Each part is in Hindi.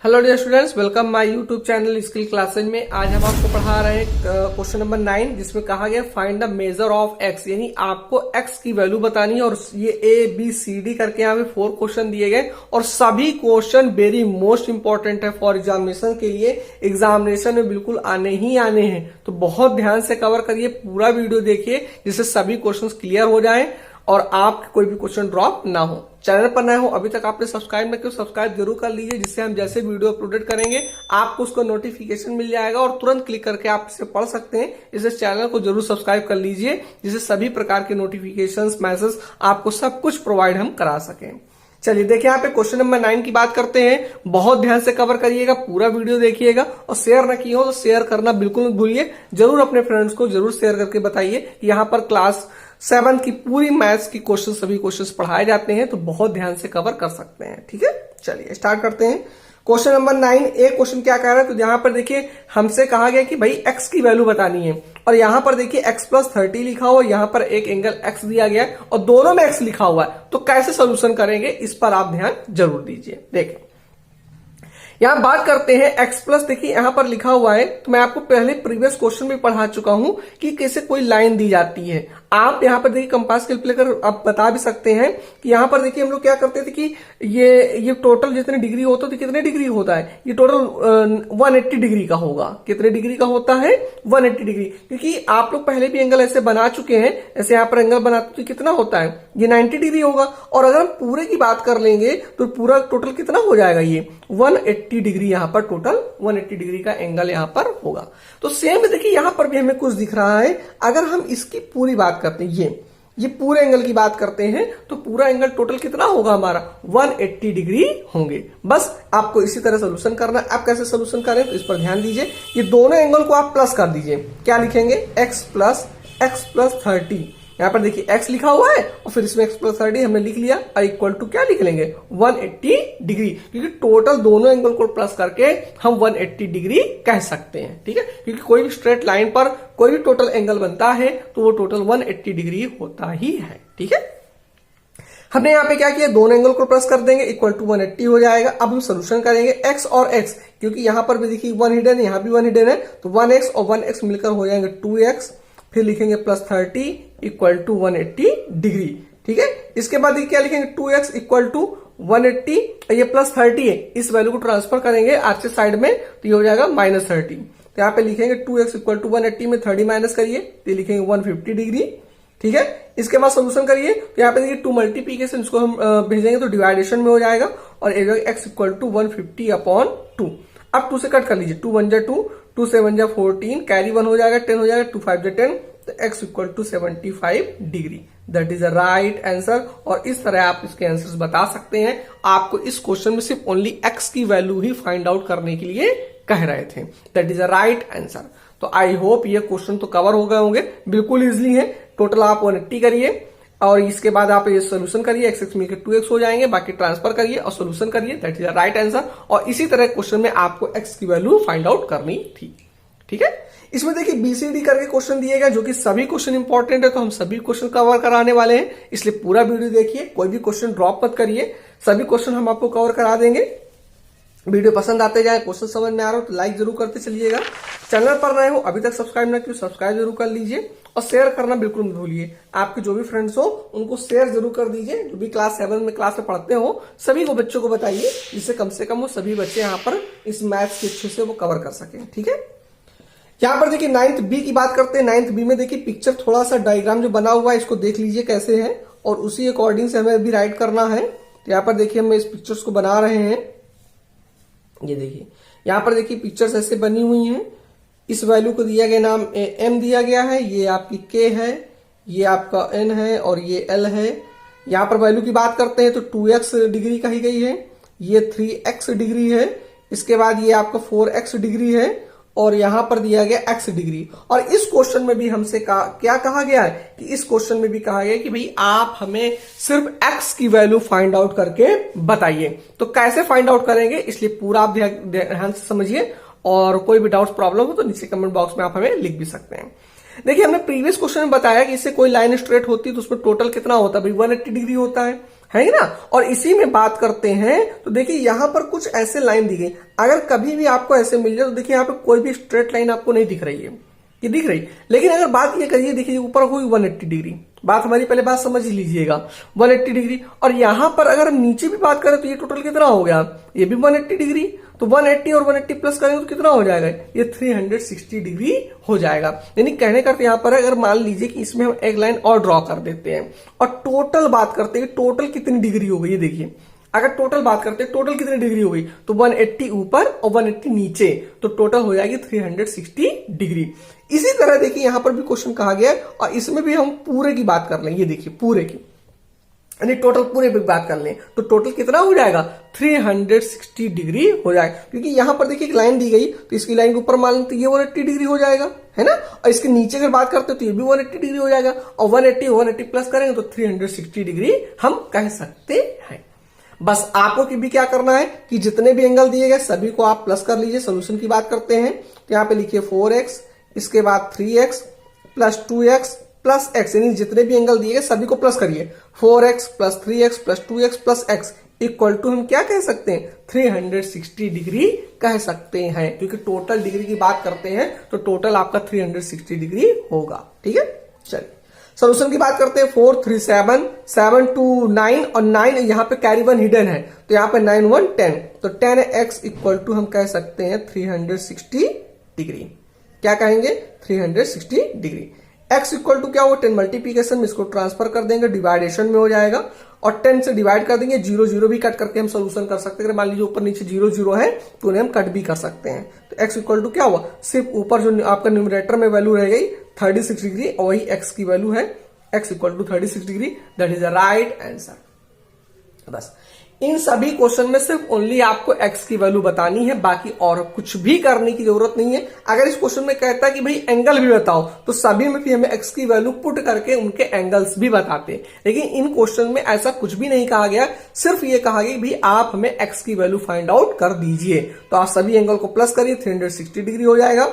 Hello dear students, welcome my YouTube channel skill classes में। आज हम आपको पढ़ा रहे हैं क्वेश्चन नंबर 9, जिसमें कहा गया find the measure of x, यानी आपको एक्स की वैल्यू बतानी है। और ये ए बी सी डी करके यहाँ पे 4 क्वेश्चन दिए गए और सभी क्वेश्चन वेरी मोस्ट इंपॉर्टेंट है फॉर एग्जामिनेशन के लिए। एग्जामिनेशन में बिल्कुल आने ही आने हैं, तो बहुत ध्यान से कवर करिए, पूरा वीडियो देखिए जिससे सभी क्वेश्चन क्लियर हो जाए और आपके कोई भी क्वेश्चन ड्रॉप ना हो। चैनल पर नए हो, अभी तक आपने सब्सक्राइब न किया, सब्सक्राइब जरूर कर लीजिए, जिससे हम जैसे वीडियो अपलोडेड करेंगे आपको उसका नोटिफिकेशन मिल जाएगा और तुरंत क्लिक करके आप इसे पढ़ सकते हैं। इसे चैनल को जरूर सब्सक्राइब कर लीजिए, जिससे सभी प्रकार के नोटिफिकेशंस, मैसेज आपको सब कुछ प्रोवाइड हम करा सकें। चलिए देखिए, यहाँ पे क्वेश्चन नंबर 9 की बात करते हैं। बहुत ध्यान से कवर करिएगा, पूरा वीडियो देखिएगा और शेयर ना किए हो तो शेयर करना बिल्कुल मत भूलिए। जरूर अपने फ्रेंड्स को जरूर शेयर करके बताइए कि यहाँ पर क्लास 7 की पूरी मैथ्स की क्वेश्चन, सभी क्वेश्चंस पढ़ाए जाते हैं, तो बहुत ध्यान से कवर कर सकते हैं। ठीक है, चलिए स्टार्ट करते हैं। क्वेश्चन नंबर 9, एक क्वेश्चन क्या कह रहा है, तो यहाँ पर देखिए हमसे कहा गया कि भाई एक्स की वैल्यू बतानी है और यहाँ पर देखिए x प्लस 30 लिखा हुआ, यहाँ पर एक एंगल x दिया गया है और दोनों में x लिखा हुआ है, तो कैसे सोल्यूशन करेंगे इस पर आप ध्यान जरूर दीजिए। देखें, यहां बात करते हैं x प्लस, देखिए यहां पर लिखा हुआ है, तो मैं आपको पहले प्रीवियस क्वेश्चन में पढ़ा चुका हूं कि कैसे कोई लाइन दी जाती है। आप यहां पर देखिए कंपास कैलकुलेटर आप बता भी सकते हैं कि यहां पर देखिए हम लोग क्या करते थे कि ये टोटल जितने डिग्री होता है, कितने डिग्री होता है, ये टोटल 180 डिग्री का होगा। कितने डिग्री का होता है? 180 डिग्री, क्योंकि आप लोग पहले भी एंगल ऐसे बना चुके हैं। ऐसे यहां पर एंगल बनाते तो कितना होता है, ये 90 डिग्री होगा। और अगर हम पूरे की बात कर लेंगे तो पूरा टोटल कितना हो जाएगा, ये 180 डिग्री, यहां पर टोटल 180 डिग्री का एंगल यहां पर होगा। तो सेम देखिए यहां पर भी हमें कुछ दिख रहा है। अगर हम इसकी पूरी बात करते हैं, ये पूरे एंगल की बात करते हैं, तो पूरा एंगल टोटल कितना होगा हमारा, 180 डिग्री होंगे। बस आपको इसी तरह सोल्यूशन करना है। आप कैसे सोल्यूशन करें तो इस पर ध्यान दीजिए। ये दोनों एंगल को आप प्लस कर दीजिए। क्या लिखेंगे, x प्लस 30, यहां पर देखिए x लिखा हुआ है और फिर इसमें x प्लस 30 हमने लिख लिया और इक्वल टू क्या लिख लेंगे, 180 डिग्री, क्योंकि टोटल दोनों एंगल को प्लस करके हम 180 डिग्री कह सकते हैं। ठीक है, क्योंकि कोई भी स्ट्रेट लाइन पर कोई भी टोटल एंगल बनता है तो वो टोटल 180 डिग्री होता ही है। ठीक है, हमने यहाँ पे क्या किया, दोनों एंगल को प्लस कर देंगे, इक्वल टू 180 हो जाएगा। अब हम सोल्यूशन करेंगे x और x, क्योंकि यहां पर भी देखिए 1 हिडन है, यहां भी 1 हिडन है, तो 1x और 1x मिलकर हो जाएंगे 2x, फिर लिखेंगे प्लस 30 इक्वल टू 180 डिग्री। ठीक है, इसके बाद क्या लिखेंगे, 2x इक्वल टू 180, ये प्लस 30 है, इस वैल्यू को ट्रांसफर करेंगे आगे साइड में तो ये हो जाएगा -30। तो यहाँ पे लिखेंगे 2x इक्वल टू 180 में 30 माइनस करिए तो लिखेंगे 150 डिग्री। ठीक है, इसके बाद सोल्यूशन करिए तो यहाँ पे देखिए 2 मल्टीप्लीकेशन, इसको हम भेजेंगे तो डिवाइडेशन में हो जाएगा और x इक्वल टू 150/2। अब 2 से कट कर लीजिए, 2 1 जा 2, 2 7 जा 14, कैरी 1 हो जाएगा, 10 हो जाएगा, 2 5 जा 10, तो x equal to 75 degree. That is a right answer. और इस तरह आप इसके आंसर्स बता सकते हैं। आपको इस क्वेश्चन में सिर्फ ओनली x की वैल्यू ही फाइंड आउट करने के लिए कह रहे थे। That is a right answer. तो आई होप ये क्वेश्चन तो कवर हो गए होंगे, बिल्कुल इजिली है। टोटल आप 180 करिए और इसके बाद आप ये सोल्यूशन करिए, x मिलकर 2x हो जाएंगे, बाकी ट्रांसफर करिए और सोल्यूशन करिए। That is the right answer. और इसी तरह क्वेश्चन में आपको x की वैल्यू फाइंड आउट करनी थी। ठीक है, इसमें देखिए BCD करके क्वेश्चन दिए गए, जो कि सभी क्वेश्चन इंपॉर्टेंट है, तो हम सभी क्वेश्चन कवर कराने वाले हैं, इसलिए पूरा वीडियो देखिए, कोई भी क्वेश्चन ड्रॉप मत करिए, सभी क्वेश्चन हम आपको कवर करा देंगे। वीडियो पसंद आते जाए, क्वेश्चन समझ में आ रहा हो तो लाइक जरूर करते चलिएगा। चैनल पर नए हो, अभी तक सब्सक्राइब ना किया, सब्सक्राइब जरूर कर लीजिए और शेयर करना बिल्कुल मत भूलिए। आपके जो भी फ्रेंड्स हो उनको शेयर जरूर कर दीजिए, जो भी क्लास 7 में क्लास में पढ़ते हो सभी को बच्चों को बताइए, जिससे कम से कम वो सभी बच्चे यहाँ पर इस मैथ्स के अच्छे से वो कवर कर सकें। ठीक है, यहाँ पर देखिए 9th B की बात करते हैं। 9th B में देखिए पिक्चर, थोड़ा सा डायग्राम जो बना हुआ है इसको देख लीजिए कैसे है और उसी अकॉर्डिंग से हमें अभी राइट करना है। तो यहाँ पर देखिए हम इस पिक्चर्स को बना रहे हैं। ये देखिए यहाँ पर देखिए पिक्चर्स ऐसे बनी हुई हैं। इस वैल्यू को दिया गया नाम m दिया गया है, ये आपकी k है, ये आपका n है और ये l है। यहाँ पर वैल्यू की बात करते हैं तो 2x डिग्री कही गई है, ये 3x डिग्री है, इसके बाद ये आपका 4x डिग्री है और यहां पर दिया गया x डिग्री। और इस क्वेश्चन में भी हमसे क्या कहा गया है कि इस क्वेश्चन में भी कहा गया है कि भाई आप हमें सिर्फ x की वैल्यू फाइंड आउट करके बताइए। तो कैसे फाइंड आउट करेंगे, इसलिए पूरा आप ध्यान से समझिए और कोई भी डाउट्स प्रॉब्लम हो तो नीचे कमेंट बॉक्स में आप हमें लिख भी सकते हैं। देखिए हमने प्रीवियस क्वेश्चन में बताया कि इससे कोई लाइन स्ट्रेट होती है तो उसमें टोटल कितना होता है, भाई 180 डिग्री होता है। है ना। और इसी में बात करते हैं तो देखिए यहां पर कुछ ऐसे लाइन दी गई, अगर कभी भी आपको ऐसे मिल जाए तो देखिए यहां पे कोई भी स्ट्रेट लाइन आपको नहीं दिख रही है, ये दिख रही। लेकिन अगर बात ये करिए, देखिए ऊपर हुई 180 डिग्री, बात हमारी पहले बात समझ ही लीजिएगा 180 डिग्री, और यहां पर अगर नीचे भी बात करें तो ये टोटल कितना हो गया, ये भी 180 डिग्री, तो 180 और 180 प्लस करेंगे तो कितना हो जाएगा, ये 360 डिग्री हो जाएगा। यानी कहने का यहां पर अगर मान लीजिए कि इसमें हम एक लाइन और ड्रॉ कर देते हैं और टोटल बात करते हैं टोटल कितनी डिग्री हो गई, ये देखिए अगर टोटल बात करते हैं टोटल कितनी डिग्री हो गई, तो 180 ऊपर और 180 नीचे, तो टोटल हो जाएगी 360 डिग्री। इसी तरह देखिए यहां पर भी क्वेश्चन कहा गया है और इसमें भी हम पूरे की बात कर लें, ये देखिए पूरे की, यानी टोटल पूरे की बात कर लें तो टोटल कितना हो जाएगा, 360 डिग्री हो जाएगा। क्योंकि यहां पर देखिए एक लाइन दी गई तो इसकी लाइन के ऊपर मान लें तो ये 180 डिग्री हो जाएगा, है ना, और इसके नीचे अगर बात करते हैं तो ये भी 180 डिग्री हो जाएगा, और 180 प्लस करेंगे तो 360 डिग्री हम कह सकते हैं। बस आपको भी क्या करना है कि जितने भी एंगल दिए गए सभी को आप प्लस कर लीजिए। सोल्यूशन की बात करते हैं तो यहाँ पे लिखिए 4x, इसके बाद 3x plus 2x plus x, यानी जितने भी एंगल दिए गए सभी को प्लस करिए। 4x plus 3x plus 2x plus x equal to हम क्या कह सकते हैं, 360 डिग्री कह सकते हैं। क्योंकि टोटल डिग्री की बात करते हैं तो टोटल आपका 360 डिग्री होगा। ठीक है, चलिए सोल्यूशन की बात करते हैं। 4 3 7 7 2 9 और 9 यहाँ पे कैरी 1 हिडन है तो यहाँ पे 9 1 10, तो 10x इक्वल टू हम कह सकते हैं 360 डिग्री। क्या कहेंगे, 360 डिग्री। x इक्वल टू क्या होगा, 10 मल्टीप्लीकेशन में इसको ट्रांसफर कर देंगे, डिवाइडेशन में हो जाएगा, और 10 से डिवाइड कर देंगे, 0 0 भी कट करके हम सोल्यूशन कर सकते हैं। अगर मान लीजिए ऊपर नीचे 0 0 है तो उन्हें हम कट भी कर सकते हैं। तो x इक्वल टू क्या हुआ, सिर्फ ऊपर जो आपका न्यूमरेटर में वैल्यू रह गई 36 डिग्री और वही x की वैल्यू है, x equal to 36 degree, that is the right answer. बस इन सभी क्वेश्चन में सिर्फ ओनली आपको x की वैल्यू बतानी है, बाकी और कुछ भी करने की जरूरत नहीं है। अगर इस क्वेश्चन में कहता है कि भाई एंगल भी बताओ तो सभी में भी हमें x की वैल्यू पुट करके उनके एंगल्स भी बताते हैं। लेकिन इन क्वेश्चन में ऐसा कुछ भी नहीं कहा गया, सिर्फ ये कहा गया भाई आप हमें x की वैल्यू फाइंड आउट कर दीजिए। तो आप सभी एंगल को प्लस करिए, 360 डिग्री हो जाएगा।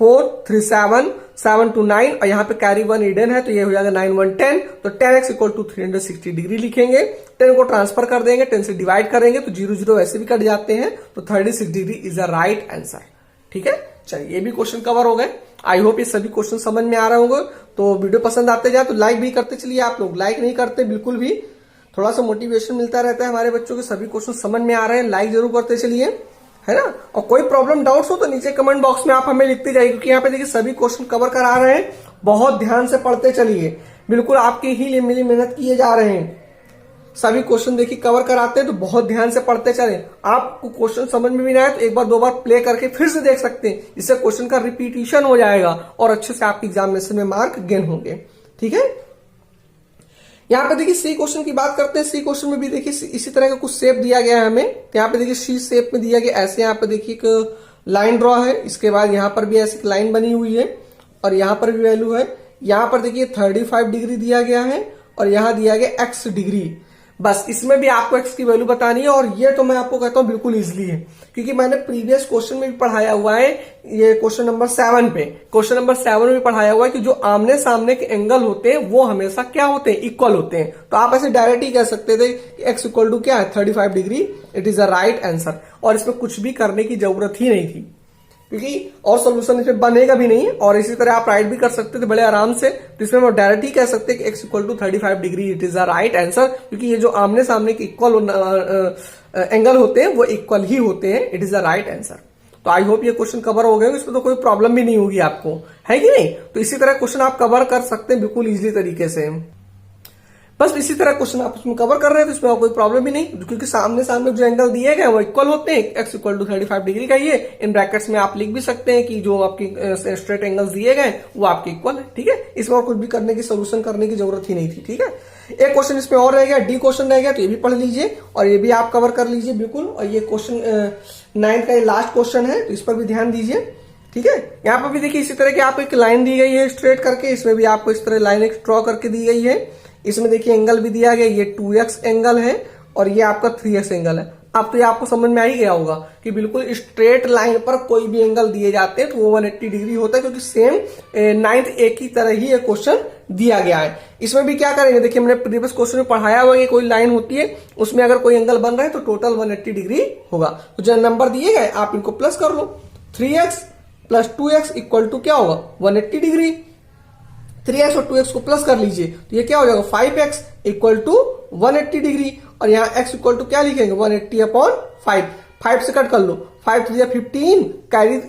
4 3 7 7 2 9 और यहाँ पे कैरी 1 हिडन है तो ये हो जाएगा 9 1 10, तो 10x इक्वल टू 360 डिग्री लिखेंगे। 10 को ट्रांसफर कर देंगे, 10 से डिवाइड करेंगे तो 0 0 वैसे भी कट जाते हैं, तो 36 degree is the right answer. ठीक है, चलिए ये भी क्वेश्चन कवर हो गए। आई होप ये सभी क्वेश्चन समझ में आ रहे होंगे। तो वीडियो पसंद आते जाए तो लाइक भी करते चलिए। आप लोग लाइक नहीं करते बिल्कुल भी, थोड़ा सा मोटिवेशन मिलता रहता है हमारे बच्चों के, सभी क्वेश्चन समझ में आ रहे हैं, लाइक जरूर करते चलिए, है ना। और कोई प्रॉब्लम डाउट्स हो तो नीचे कमेंट बॉक्स में आप हमें लिखते जाइए, क्योंकि यहाँ पे देखिए सभी क्वेश्चन कवर करा रहे हैं। बहुत ध्यान से पढ़ते चलिए, बिल्कुल आपकी ही मिली मेहनत किए जा रहे हैं। सभी क्वेश्चन देखिए कवर कराते हैं तो बहुत ध्यान से पढ़ते चले। आपको क्वेश्चन समझ में भी ना आए तो एक बार दो बार प्ले करके फिर से देख सकते हैं, इससे क्वेश्चन का रिपीटिशन हो जाएगा और अच्छे से आपके एग्जामिनेशन में मार्क गेन होंगे। ठीक है, यहाँ पे देखिए सी क्वेश्चन की बात करते हैं। सी क्वेश्चन में भी देखिए इसी तरह का कुछ शेप दिया गया है हमें। तो यहाँ पे देखिए सी शेप में दिया गया, ऐसे यहाँ पे देखिए एक लाइन ड्रॉ है, इसके बाद यहाँ पर भी ऐसी लाइन बनी हुई है और यहाँ पर भी वैल्यू है। यहाँ पर देखिए 35 डिग्री दिया गया है और यहाँ दिया गया x डिग्री। बस इसमें भी आपको x की वैल्यू बतानी है, और ये तो मैं आपको कहता हूँ बिल्कुल इजीली है, क्योंकि मैंने प्रीवियस क्वेश्चन में भी पढ़ाया हुआ है। ये क्वेश्चन नंबर 7 पे, क्वेश्चन नंबर 7 में भी पढ़ाया हुआ है कि जो आमने सामने के एंगल होते हैं वो हमेशा क्या होते हैं, इक्वल होते हैं। तो आप ऐसे डायरेक्ट ही कह सकते थे कि x इक्वल टू क्या है, 35 degree, it is the right answer. और इसमें कुछ भी करने की जरूरत ही नहीं थी, क्योंकि और सोल्यूशन इसमें बनेगा भी नहीं। और इसी तरह आप राइट भी कर सकते थे बड़े आराम से। तो इसमें हम डायरेक्ट ही कह सकते हैं कि x equal to 35 degree, it is the right answer, क्योंकि ये जो आमने सामने के इक्वल एंगल होते हैं वो इक्वल ही होते हैं, it is the right answer. तो आई होप ये क्वेश्चन कवर हो गए, इसमें तो कोई प्रॉब्लम भी नहीं होगी आपको, है कि नहीं। तो इसी तरह क्वेश्चन आप कवर कर सकते हैं बिल्कुल इजिली तरीके से। बस इसी तरह क्वेश्चन आप उसमें कवर कर रहे हैं तो इसमें कोई प्रॉब्लम भी नहीं, क्योंकि सामने सामने जो एंगल दिए गए वो इक्वल होते हैं। x इक्वल टू 35 डिग्री का ये इन ब्रैकेट्स में आप लिख भी सकते हैं कि जो आपकी स्ट्रेट एंगल्स दिए गए वो आपके इक्वल है। ठीक है, इसमें और कुछ भी करने की सोल्यूशन करने की जरूरत ही नहीं थी। ठीक है, एक क्वेश्चन इसमें और रह गया, डी क्वेश्चन रह गया, तो ये भी पढ़ लीजिए और ये भी आप कवर कर लीजिए बिल्कुल। और ये क्वेश्चन 9 का ये लास्ट क्वेश्चन है, तो इस पर भी ध्यान दीजिए। ठीक है, यहाँ पर भी देखिए इसी तरह की आपको एक लाइन दी गई है स्ट्रेट करके, इसमें भी आपको इस तरह लाइन एक ड्रॉ करके दी गई है। इसमें देखिए एंगल भी दिया गया, ये 2x एंगल है और ये आपका 3x एंगल है। अब तो ये आपको समझ में आ ही गया होगा कि बिल्कुल स्ट्रेट लाइन पर कोई भी एंगल दिए जाते हैं तो वो 180 डिग्री होता है, क्योंकि सेम 9th ए की तरह ही ये क्वेश्चन दिया गया है। इसमें भी क्या करेंगे, देखिए मैंने प्रीवियस क्वेश्चन में पढ़ाया हुआ कि कोई लाइन होती है, उसमें अगर कोई एंगल बन रहा है तो टोटल 180 डिग्री होगा। तो जो नंबर दिए गए आप इनको प्लस कर लो, 3x plus 2x equal to क्या होगा 180 डिग्री। 3x और 2x को प्लस कर लीजिए तो ये क्या हो जाएगा 5x इक्वल टू 180 डिग्री, और यहाँ x इक्वल टू क्या लिखेंगे 180 अपॉन 5। 5 से कट कर लो, 5 3 15,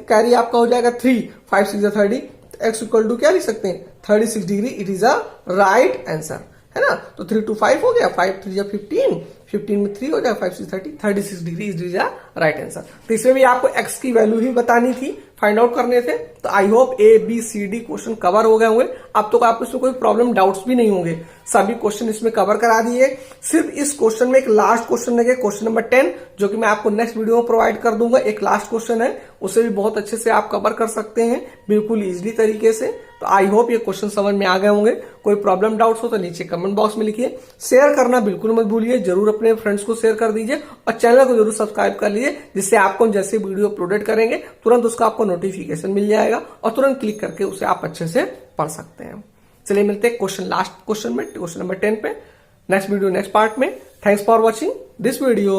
कैरी आपका हो जाएगा 3, 5 6 30, x इक्वल टू क्या लिख सकते हैं 36 degree. It is a right answer, है ना। तो 3 to 5 हो गया, 5 3 15, 15 में 3 हो जाएगा, 5 6 30, 36 degree is a right answer. तो इसमें भी आपको x की वैल्यू ही बतानी थी, फाइंड आउट करने थे। तो I hope A B C D question cover हो गए होंगे। अब तो आपको इसमें कोई प्रॉब्लम डाउट्स भी नहीं होंगे, सभी क्वेश्चन इसमें कवर करा दिए। सिर्फ इस क्वेश्चन में एक लास्ट क्वेश्चन लगे, क्वेश्चन नंबर 10, जो कि मैं आपको नेक्स्ट वीडियो में प्रोवाइड कर दूंगा। एक लास्ट क्वेश्चन है, उसे भी बहुत अच्छे से आप कवर कर सकते हैं बिल्कुल इजिली तरीके से। तो आई होप ये क्वेश्चन समझ में आ गए होंगे। कोई प्रॉब्लम डाउट्स हो तो नीचे कमेंट बॉक्स में लिखिए। शेयर करना बिल्कुल मत भूलिए, जरूर अपने फ्रेंड्स को शेयर कर दीजिए और चैनल को जरूर सब्सक्राइब कर लीजिए, जिससे आपको जैसे वीडियो अपलोडेड करेंगे तुरंत उसका आपको नोटिफिकेशन मिल जाएगा और तुरंत क्लिक करके उसे आप अच्छे से पढ़ सकते हैं। चलिए मिलते हैं क्वेश्चन लास्ट क्वेश्चन में, क्वेश्चन नंबर 10 पे, नेक्स्ट वीडियो नेक्स्ट पार्ट में। Thanks for watching this video.